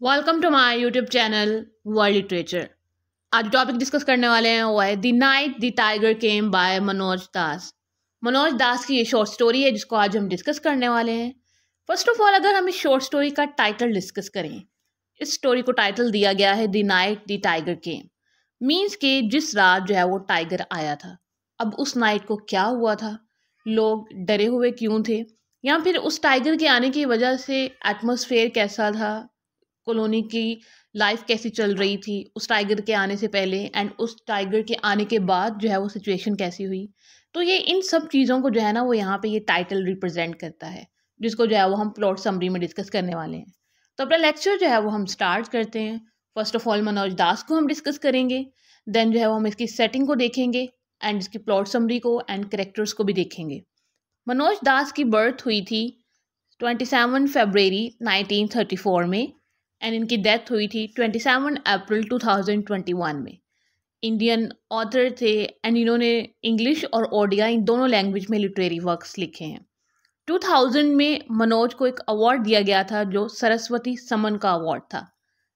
Welcome to my YouTube channel World Literature. आज topic discuss करने वाले हैं वो है the night the tiger came by Manoj Das. Manoj Das की ये शॉर्ट स्टोरी है जिसको आज हम डिस्कस करने वाले हैं। फर्स्ट ऑफ ऑल, अगर हम इस शॉर्ट स्टोरी का टाइटल डिस्कस करें, इस स्टोरी को टाइटल दिया गया है the night the tiger came. Means के जिस रात जो है वो टाइगर आया था। अब उस नाइट को क्या हुआ था, लोग डरे हुए क्यों थे, या फिर उस टाइगर के आने की वजह से एटमॉस्फेयर कैसा था, कॉलोनी की लाइफ कैसी चल रही थी उस टाइगर के आने से पहले एंड उस टाइगर के आने के बाद जो है वो सिचुएशन कैसी हुई। तो ये इन सब चीज़ों को जो है ना वो यहाँ पे ये टाइटल रिप्रेजेंट करता है, जिसको जो है वो हम प्लॉट समरी में डिस्कस करने वाले हैं। तो अपना लेक्चर जो है वो हम स्टार्ट करते हैं। फर्स्ट ऑफ ऑल मनोज दास को हम डिस्कस करेंगे, देन जो है वो हम इसकी सेटिंग को देखेंगे एंड इसकी प्लॉट समरी को एंड करेक्टर्स को भी देखेंगे। मनोज दास की बर्थ हुई थी 27 फरवरी 1934 में एंड इनकी डेथ हुई थी 27 अप्रैल 2021 में। इंडियन ऑथर थे एंड इन्होंने इंग्लिश और ओडिया इन दोनों लैंग्वेज में लिटरेरी वर्क्स लिखे हैं। 2000 में मनोज को एक अवार्ड दिया गया था जो सरस्वती समन का अवार्ड था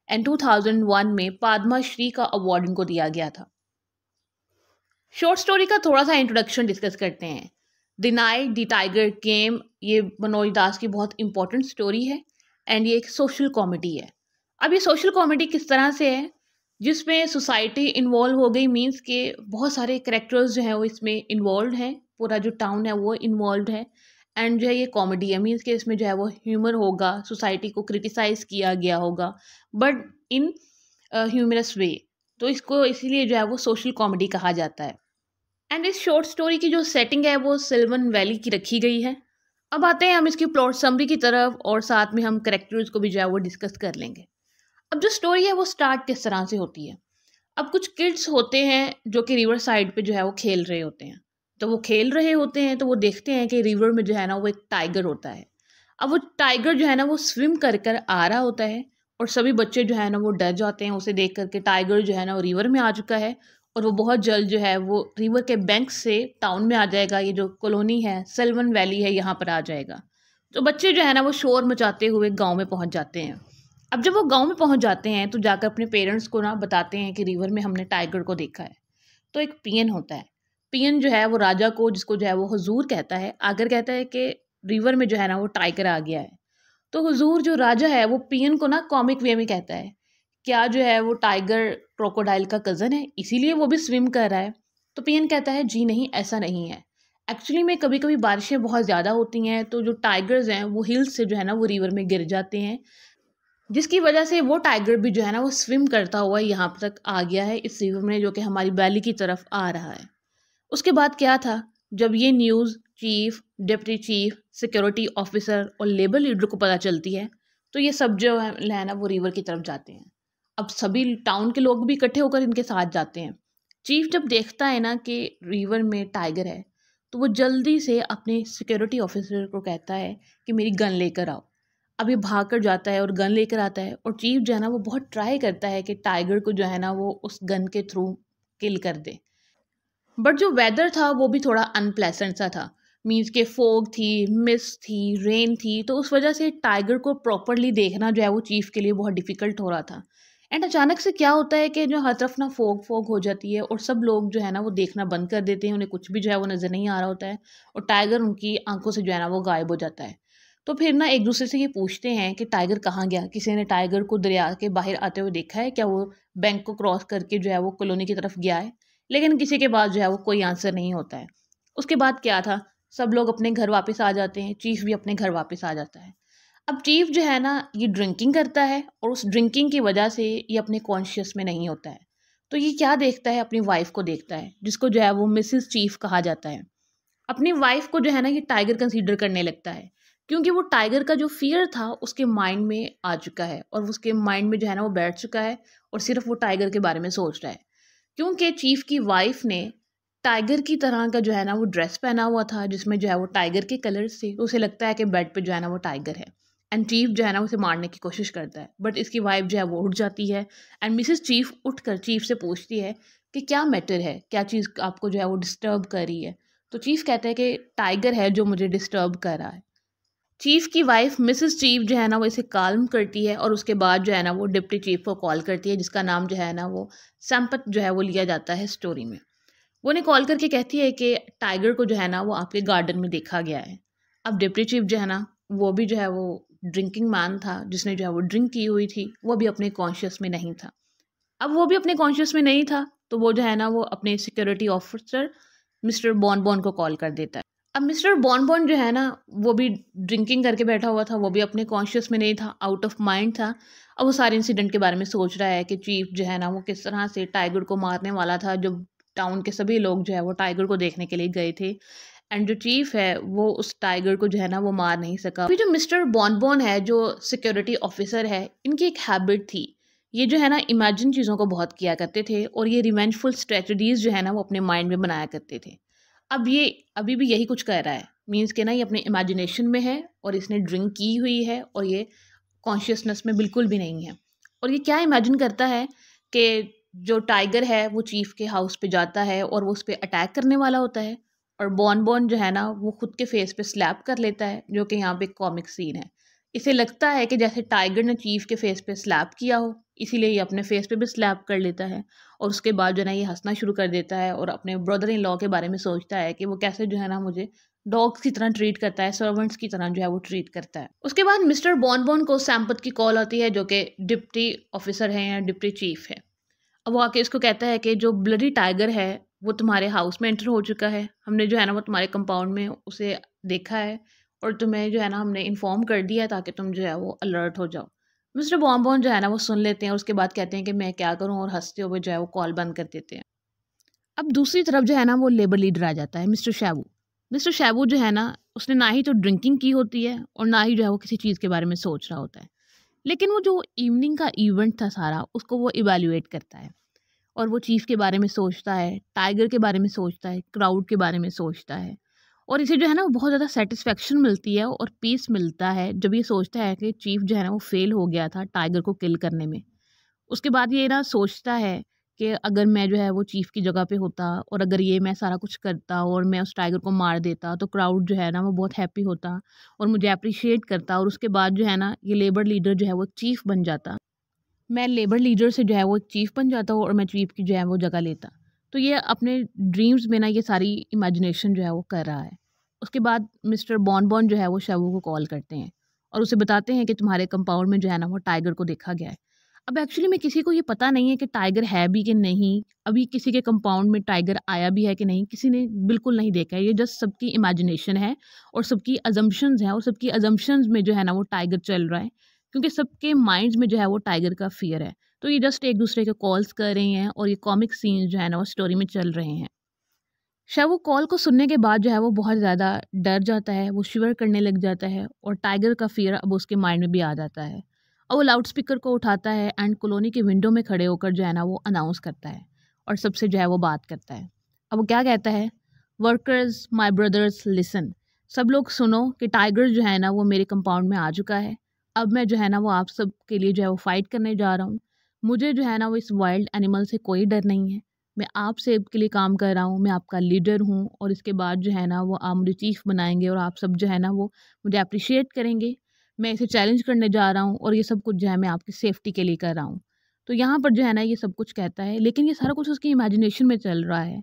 एंड 2001 में पद्मा श्री का अवार्ड इनको दिया गया था। शॉर्ट स्टोरी का थोड़ा सा इंट्रोडक्शन डिस्कस करते हैं। द नाइट द टाइगर केम, ये मनोज दास की बहुत इंपॉर्टेंट स्टोरी है एंड ये एक सोशल कॉमेडी है। अब ये सोशल कॉमेडी किस तरह से है, जिसमें सोसाइटी इन्वॉल्व हो गई, मीन्स के बहुत सारे करेक्टर्स जो हैं वो इसमें इन्वॉल्व हैं, पूरा जो टाउन है वो इन्वॉल्व है एंड जो है ये कॉमेडी है, मीन्स के इसमें जो है वो ह्यूमर होगा, सोसाइटी को क्रिटिसाइज किया गया होगा बट इन ह्यूमरस वे। तो इसको इसीलिए जो है वो सोशल कॉमेडी कहा जाता है। एंड इस शॉर्ट स्टोरी की जो सेटिंग है वो सिल्वन वैली की रखी गई है। अब आते हैं हम इसकी प्लॉट समरी की तरफ और साथ में हम करेक्टर्स को भी जो है वो डिस्कस कर लेंगे। अब जो स्टोरी है वो स्टार्ट किस तरह से होती है। अब कुछ किड्स होते हैं जो कि रिवर साइड पे जो है वो खेल रहे होते हैं। तो वो खेल रहे होते हैं तो वो देखते हैं कि रिवर में जो है ना वो एक टाइगर होता है। अब वो टाइगर जो है ना वो स्विम कर कर आ रहा होता है और सभी बच्चे जो है ना वो डर जाते हैं उसे देख करके। टाइगर जो है ना वो रिवर में आ चुका है और वो बहुत जल्द जो है वो रिवर के बैंक से टाउन में आ जाएगा। ये जो कॉलोनी है सिल्वन वैली है यहाँ पर आ जाएगा। तो बच्चे जो है ना वो शोर मचाते हुए गाँव में पहुँच जाते हैं। अब जब वो गांव में पहुंच जाते हैं तो जाकर अपने पेरेंट्स को ना बताते हैं कि रिवर में हमने टाइगर को देखा है। तो एक पियन होता है, पियन जो है वो राजा को, जिसको जो है वो हुजूर कहता है, आकर कहता है कि रिवर में जो है ना वो टाइगर आ गया है। तो हुजूर जो राजा है वो पियन को ना कॉमिक वे में कहता है, क्या जो है वो टाइगर क्रोकोडाइल का कज़न है इसीलिए वो भी स्विम कर रहा है। तो पियन कहता है जी नहीं, ऐसा नहीं है। एक्चुअली में कभी कभी बारिशें बहुत ज़्यादा होती हैं तो जो टाइगर्स हैं वो हिल्स से जो है ना वो रिवर में गिर जाते हैं, जिसकी वजह से वो टाइगर भी जो है ना वो स्विम करता हुआ यहाँ तक आ गया है इस रिवर में, जो कि हमारी वैली की तरफ आ रहा है। उसके बाद क्या था, जब ये news chief, deputy chief, security officer और लेबर लीडर को पता चलती है तो ये सब जो है ना वो रिवर की तरफ जाते हैं। अब सभी टाउन के लोग भी इकट्ठे होकर इनके साथ जाते हैं। चीफ जब देखता है ना कि रिवर में टाइगर है तो वो जल्दी से अपने सिक्योरिटी ऑफिसर को कहता है कि मेरी गन लेकर आओ। अब ये भाग कर जाता है और गन लेकर आता है और चीफ जो है ना वो बहुत ट्राई करता है कि टाइगर को जो है ना वो उस गन के थ्रू किल कर दे। बट जो वेदर था वो भी थोड़ा अनप्लेसेंट सा था, मीन्स के फोग थी, मिस्ट थी, रेन थी, तो उस वजह से टाइगर को प्रॉपरली देखना जो है वो चीफ के लिए बहुत डिफ़िकल्ट हो रहा था। एंड अचानक से क्या होता है कि जो हर तरफ ना फोग फोग हो जाती है और सब लोग जो है ना वो देखना बंद कर देते हैं, उन्हें कुछ भी जो है वो नज़र नहीं आ रहा होता है और टाइगर उनकी आंखों से जो है ना वो गायब हो जाता है। तो फिर ना एक दूसरे से ये पूछते हैं कि टाइगर कहाँ गया, किसी ने टाइगर को दरिया के बाहर आते हुए देखा है क्या, वो बैंक को क्रॉस करके जो है वो कॉलोनी की तरफ गया है। लेकिन किसी के पास जो है वो कोई आंसर नहीं होता है। उसके बाद क्या था, सब लोग अपने घर वापस आ जाते हैं, चीफ भी अपने घर वापस आ जाता है। अब चीफ जो है ना ये ड्रिंकिंग करता है और उस ड्रिंकिंग की वजह से ये अपने कॉन्शियस में नहीं होता है। तो ये क्या देखता है, अपनी वाइफ को देखता है, जिसको जो है वो मिसिस चीफ कहा जाता है। अपनी वाइफ को जो है ना ये टाइगर कंसीडर करने लगता है, क्योंकि वो टाइगर का जो फियर था उसके माइंड में आ चुका है और उसके माइंड में जो है ना वो बैठ चुका है और सिर्फ वो टाइगर के बारे में सोच रहा है। क्योंकि चीफ की वाइफ ने टाइगर की तरह का जो है ना वो ड्रेस पहना हुआ था जिसमें जो है वो टाइगर के कलर्स थे, तो उसे लगता है कि बेड पे जो है ना वो टाइगर है एंड चीफ जो है ना उसे मारने की कोशिश करता है। बट इसकी वाइफ जो है वो उठ जाती है एंड मिसेस चीफ उठकर चीफ से पूछती है कि क्या मैटर है, क्या चीज़ आपको जो है वो डिस्टर्ब कर रही है। तो चीफ कहता है कि टाइगर है जो मुझे डिस्टर्ब कर रहा है। चीफ की वाइफ मिसेस चीफ जो है ना वो इसे काल्म करती है और उसके बाद जो है ना वो डिप्टी चीफ को कॉल करती है, जिसका नाम जो है ना वो संपत जो है वो लिया जाता है स्टोरी में। वो उन्हें कॉल करके कहती है कि टाइगर को जो है ना वो आपके गार्डन में देखा गया है। अब डिप्टी चीफ जो है ना वो भी जो है वो ड्रिंकिंग मैन था, जिसने जो है वो ड्रिंक की हुई थी, वो भी अपने कॉन्शियस में नहीं था। अब वो भी अपने कॉन्शियस में नहीं था तो वो जो है ना वो अपने सिक्योरिटी ऑफिसर मिस्टर बॉन बॉन को कॉल कर देता है। अब मिस्टर बॉन बॉन जो है ना वो भी ड्रिंकिंग करके बैठा हुआ था, वो भी अपने कॉन्शियस में नहीं था, आउट ऑफ माइंड था। अब वो सारे इंसिडेंट के बारे में सोच रहा है कि चीफ जो है ना वो किस तरह से टाइगर को मारने वाला था, जो टाउन के सभी लोग जो है वो टाइगर को देखने के लिए गए थे, एंड जो चीफ है वो उस टाइगर को जो है ना वो मार नहीं सका। अभी जो मिस्टर बॉन बॉन है, जो सिक्योरिटी ऑफिसर है, इनकी एक हैबिट थी, ये जो है ना इमेजिन चीज़ों को बहुत किया करते थे और ये रिवेंजफुल स्ट्रेटजीज जो है ना वो अपने माइंड में बनाया करते थे। अब ये अभी भी यही कुछ कर रहा है, मीन्स के ना ये अपने इमेजिनेशन में है और इसने ड्रिंक की हुई है और ये कॉन्शियसनेस में बिल्कुल भी नहीं है। और ये क्या इमेजिन करता है कि जो टाइगर है वो चीफ के हाउस पे जाता है और वो उस पर अटैक करने वाला होता है, और बॉन बॉन जो है ना वो खुद के फेस पे स्लैप कर लेता है, जो कि यहाँ पे कॉमिक सीन है। इसे लगता है कि जैसे टाइगर ने चीफ के फेस पे स्लैप किया हो, इसीलिए ये अपने फेस पे भी स्लैप कर लेता है। और उसके बाद जो है ना ये हंसना शुरू कर देता है और अपने ब्रदर इन लॉ के बारे में सोचता है कि वो कैसे जो है ना मुझे डॉग्स की तरह ट्रीट करता है, सर्वेंट्स की तरह जो है वो ट्रीट करता है। उसके बाद मिस्टर बॉन बॉन को सैम्पत की कॉल आती है, जो कि डिप्टी ऑफिसर है या डिप्टी चीफ है। अब वो आके इसको कहता है कि जो ब्लडी टाइगर है वो तुम्हारे हाउस में एंटर हो चुका है, हमने जो है ना वो तुम्हारे कंपाउंड में उसे देखा है और तुम्हें जो है ना हमने इन्फॉर्म कर दिया है ताकि तुम जो है वो अलर्ट हो जाओ। मिस्टर बॉन बॉन जो है ना वो सुन लेते हैं और उसके बाद कहते हैं कि मैं क्या करूं, और हंसते हुए जो है वो कॉल बंद कर देते हैं। अब दूसरी तरफ जो है ना वो लेबर लीडर आ जाता है, मिस्टर शैवू। मिस्टर शैवू जो है ना उसने ना ही तो ड्रिंकिंग की होती है और ना ही जो है वो किसी चीज़ के बारे में सोच रहा होता है, लेकिन वो जो इवनिंग का इवेंट था सारा उसको वो इवेल्युएट करता है और वो चीफ के बारे में सोचता है, टाइगर के बारे में सोचता है, क्राउड के बारे में सोचता है, और इसे जो है ना वो बहुत ज़्यादा सेटिस्फेक्शन मिलती है और पीस मिलता है जब ये सोचता है कि चीफ जो है ना वो फेल हो गया था टाइगर को किल करने में। उसके बाद ये ना सोचता है कि अगर मैं जो है वो चीफ की जगह पे होता और अगर ये मैं सारा कुछ करता और मैं उस टाइगर को मार देता तो क्राउड जो है ना वो बहुत हैप्पी होता और मुझे अप्रिशिएट करता, और उसके बाद जो है ना ये लेबर लीडर जो है वो चीफ बन जाता। मैं लेबर लीडर से जो है वो चीफ बन जाता हूँ और मैं चीफ की जो है वो जगह लेता। तो ये अपने ड्रीम्स में ना ये सारी इमेजिनेशन जो है वो कर रहा है। उसके बाद मिस्टर बॉन बॉन जो है वो शैवू को कॉल करते हैं और उसे बताते हैं कि तुम्हारे कंपाउंड में जो है ना वो टाइगर को देखा गया है। अब एक्चुअली में किसी को ये पता नहीं है कि टाइगर है भी कि नहीं, अभी किसी के कंपाउंड में टाइगर आया भी है कि नहीं, किसी ने बिल्कुल नहीं देखा है। ये जस्ट सबकी इमेजिनेशन है और सबकी अजम्पशंस हैं और सबकी अजम्पशंस में जो है ना वो टाइगर चल रहा है, क्योंकि सबके माइंड्स में जो है वो टाइगर का फियर है। तो ये जस्ट एक दूसरे के कॉल्स कर रहे हैं और ये कॉमिक सीन्स जो है ना वो स्टोरी में चल रहे हैं। शायद वो कॉल को सुनने के बाद जो है वो बहुत ज़्यादा डर जाता है, वो शिवर करने लग जाता है और टाइगर का फियर अब उसके माइंड में भी आ जाता है। और वो लाउड स्पीकर को उठाता है एंड कॉलोनी के विंडो में खड़े होकर जो है ना वो अनाउंस करता है और सबसे जो है वो बात करता है। अब वो क्या कहता है, वर्कर्स माई ब्रदर्स लिसन, सब लोग सुनो कि टाइगर जो है ना वो मेरे कंपाउंड में आ चुका है। अब मैं जो है ना वो आप सब के लिए जो है वो फाइट करने जा रहा हूँ। मुझे जो है ना वो इस वाइल्ड एनिमल से कोई डर नहीं है। मैं आप सब के लिए काम कर रहा हूँ, मैं आपका लीडर हूँ और इसके बाद जो है ना वो आप मुझे चीफ बनाएंगे और आप सब जो है ना वो मुझे अप्रिशिएट करेंगे। मैं इसे चैलेंज करने जा रहा हूँ और ये सब कुछ जो है मैं आपकी सेफ्टी के लिए कर रहा हूँ। तो यहाँ पर जो है ना ये सब कुछ कहता है, लेकिन ये सारा कुछ उसकी इमेजिनेशन में चल रहा है।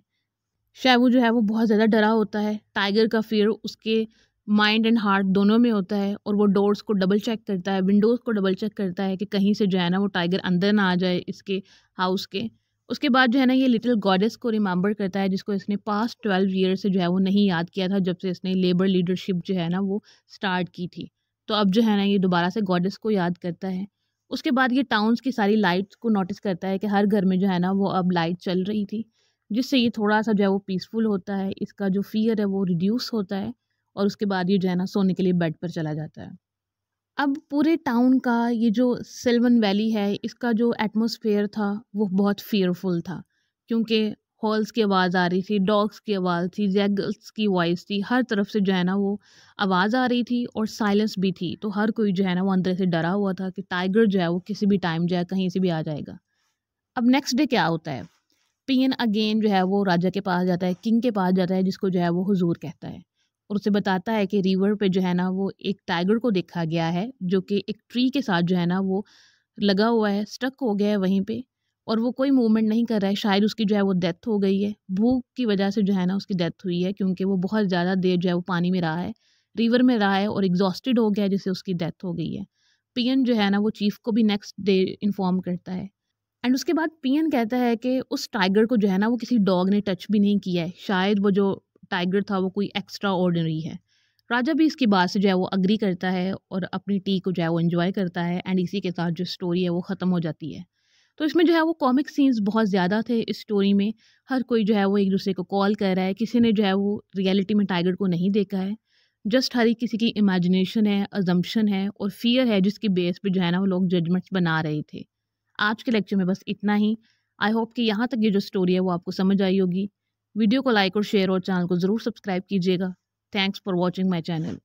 शैवू जो है वो बहुत ज़्यादा डरा होता है, टाइगर का फियर उसके माइंड एंड हार्ट दोनों में होता है और वो डोर्स को डबल चेक करता है, विंडोज़ को डबल चेक करता है कि कहीं से जो है ना वो टाइगर अंदर ना आ जाए इसके हाउस के। उसके बाद जो है ना ये लिटिल गॉडेस को रिमेंबर करता है, जिसको इसने पास्ट 12 ईयर से जो है वो नहीं याद किया था, जब से इसने लेबर लीडरशिप जो है ना वो स्टार्ट की थी। तो अब जो है ना ये दोबारा से गॉडेस को याद करता है। उसके बाद ये टाउन्स की सारी लाइट्स को नोटिस करता है कि हर घर में जो है ना वो अब लाइट चल रही थी, जिससे ये थोड़ा-सा जो है वो पीसफुल होता है, इसका जो फ़ियर है वो रिड्यूस होता है और उसके बाद ये जो है ना सोने के लिए बेड पर चला जाता है। अब पूरे टाउन का ये जो सिल्वन वैली है, इसका जो एटमॉस्फेयर था वो बहुत फ़ियरफुल था, क्योंकि हॉर्स की आवाज़ आ रही थी, डॉग्स की आवाज़ थी, जैगल्स की वॉइस थी, हर तरफ से जो है ना वो आवाज़ आ रही थी और साइलेंस भी थी। तो हर कोई जो है ना वो अंदर से डरा हुआ था कि टाइगर जो है वो किसी भी टाइम जो है कहीं से भी आ जाएगा। अब नेक्स्ट डे क्या होता है, पियन अगेन जो है वो राजा के पास जाता है, किंग के पास जाता है, जिसको जो है वो हुजूर कहता है। और उसे बताता है कि रिवर पे जो है ना वो एक टाइगर को देखा गया है जो कि एक ट्री के साथ जो है ना वो लगा हुआ है, स्टक हो गया है वहीं पे और वो कोई मूवमेंट नहीं कर रहा है। शायद उसकी जो है वो डेथ हो गई है, भूख की वजह से जो है ना उसकी डेथ हुई है, क्योंकि वो बहुत ज़्यादा देर जो है वो पानी में रहा है, रिवर में रहा है और एग्जॉस्टेड हो गया है, जिससे उसकी डेथ हो गई है। पियन जो है ना वो चीफ को भी नेक्स्ट डे इन्फॉर्म करता है एंड उसके बाद पियन कहता है कि उस टाइगर को जो है ना वो किसी डॉग ने टच भी नहीं किया है, शायद वो जो टाइगर था वो कोई एक्स्ट्रा ऑर्डिनरी है। राजा भी इसकी बात से जो है वो अग्री करता है और अपनी टी को जो है वो एंजॉय करता है एंड इसी के साथ जो स्टोरी है वो ख़त्म हो जाती है। तो इसमें जो है वो कॉमिक सीन्स बहुत ज़्यादा थे इस स्टोरी में। हर कोई जो है वो एक दूसरे को कॉल कर रहा है, किसी ने जो है वो रियलिटी में टाइगर को नहीं देखा है, जस्ट हर एक किसी की इमेजिनेशन है, अजम्पशन है और फियर है, जिसकी बेस पे जो है ना वो लोग जजमेंट्स बना रहे थे। आज के लेक्चर में बस इतना ही। आई होप कि यहाँ तक ये जो स्टोरी है वो आपको समझ आई होगी। वीडियो को लाइक और शेयर और चैनल को ज़रूर सब्सक्राइब कीजिएगा। Thanks for watching my channel.